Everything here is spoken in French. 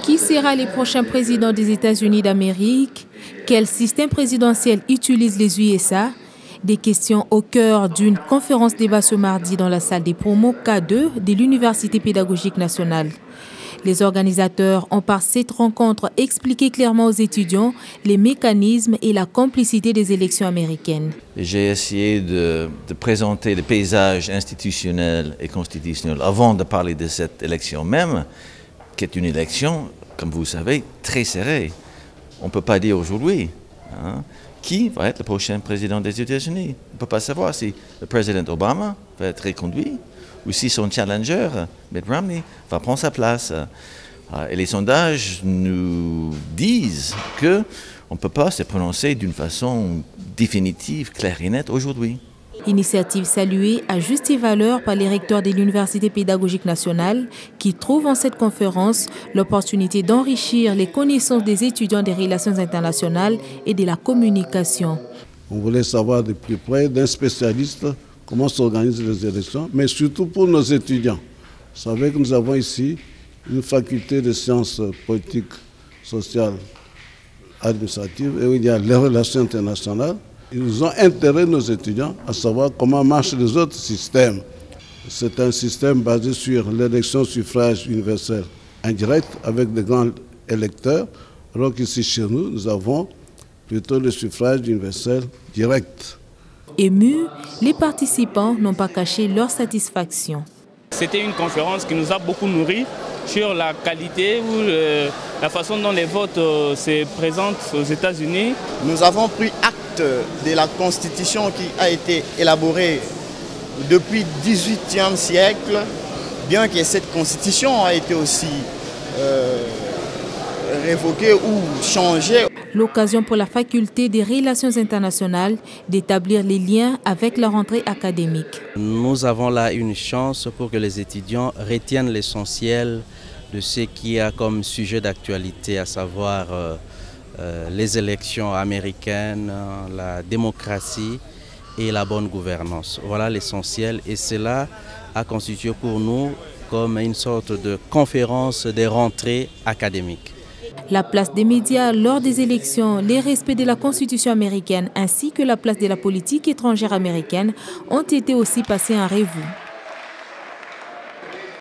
Qui sera le prochain président des États-Unis d'Amérique? Quel système présidentiel utilisent les USA? Des questions au cœur d'une conférence débat ce mardi dans la salle des promos K2 de l'Université pédagogique nationale. Les organisateurs ont par cette rencontre expliqué clairement aux étudiants les mécanismes et la complicité des élections américaines. J'ai essayé de présenter le paysage institutionnel et constitutionnel avant de parler de cette élection même, qui est une élection, comme vous le savez, très serrée. On ne peut pas dire aujourd'hui qui va être le prochain président des États-Unis. On ne peut pas savoir si le président Obama va être reconduit ou si son challenger, Mitt Romney, va prendre sa place. Et les sondages nous disent qu'on ne peut pas se prononcer d'une façon définitive, claire et nette aujourd'hui. Initiative saluée à juste valeur par les recteurs de l'Université pédagogique nationale qui trouvent en cette conférence l'opportunité d'enrichir les connaissances des étudiants des relations internationales et de la communication. On voulait savoir de plus près d'un spécialiste comment s'organisent les élections, mais surtout pour nos étudiants. Vous savez que nous avons ici une faculté de sciences politiques, sociales, administratives, et où il y a les relations internationales. Ils ont intérêt, nos étudiants, à savoir comment marchent les autres systèmes. C'est un système basé sur l'élection suffrage universel indirect avec des grands électeurs, alors qu'ici chez nous, nous avons plutôt le suffrage universel direct. Émus, les participants n'ont pas caché leur satisfaction. C'était une conférence qui nous a beaucoup nourris sur la qualité ou la façon dont les votes se présentent aux États-Unis. Nous avons pris acte de la Constitution qui a été élaborée depuis le XVIIIe siècle, bien que cette Constitution a été aussi révoquée ou changée. L'occasion pour la faculté des relations internationales d'établir les liens avec la rentrée académique. Nous avons là une chance pour que les étudiants retiennent l'essentiel de ce qui a comme sujet d'actualité, à savoir les élections américaines, la démocratie et la bonne gouvernance. Voilà l'essentiel et cela a constitué pour nous comme une sorte de conférence des rentrées académiques. La place des médias lors des élections, les respects de la Constitution américaine ainsi que la place de la politique étrangère américaine ont été aussi passés en revue.